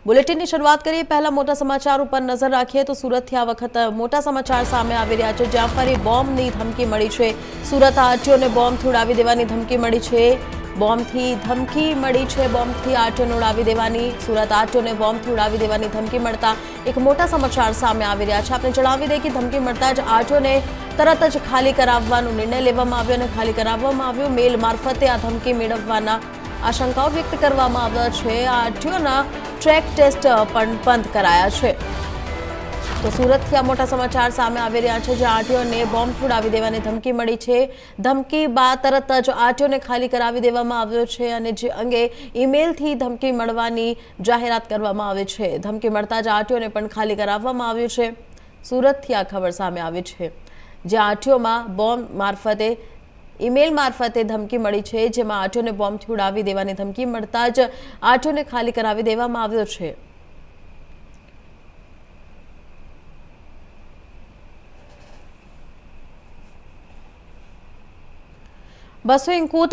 બુલેટિનની શરૂઆત કરીએ પહેલા મોટા સમાચાર ઉપર નજર રાખીએ તો સુરતથી આ વખત મોટા સમાચાર સામે આવી રહ્યા છે, જ્યાં ફરી બોમ્બની ધમકી મળી છે। સુરત આરટીઓને બોમ્બથી ઉડાવી દેવાની ધમકી મળી છે। બોમ્બથી ધમકી મળી છે, બોમ્બથી આરટીઓને ઉડાવી દેવાની। સુરત આરટીઓને બોમ્બથી ઉડાવી દેવાની ધમકી મળતા એક મોટા સમાચાર સામે આવી રહ્યા છે। આપણે જણાવી દઈએ કે ધમકી મળતા જ આરટીઓને તરત જ ખાલી કરાવવાનો નિર્ણય લેવામાં આવ્યો અને ખાલી કરાવવામાં આવ્યો। મેલ મારફતે આ ધમકી મેળવવાના આશંકાઓ વ્યક્ત કરવામાં આવ્યા છે। આરટીઓના ટ્રેક ટેસ્ટ પણ બંધ કરાયા છે। તો સુરતથી આ મોટા સમાચાર સામે આવી રહ્યા છે, જ્યાં આરટીઓને બોમ્બ ઉડાવી દેવાની ધમકી મળી છે। ધમકી બાદ તરત જ આરટીઓને ખાલી કરાવી દેવામાં આવ્યો છે અને જે અંગે ઈમેલથી ધમકી મળવાની જાહેરાત કરવામાં આવી છે। ધમકી મળતા જ આરટીઓને પણ ખાલી કરાવવામાં આવ્યું છે। સુરતથી આ ખબર સામે આવી છે, જ્યાં આરટીઓમાં બોમ્બ મારફતે ઈમેલ મારફતે ધમકી મળી છે, જેમાં આરટીઓને બોમ્બથી ઉડાવી દેવાની ધમકી મળતા જ આરટીઓને ખાલી કરાવી દેવામાં આવ્યો છે। બસો 71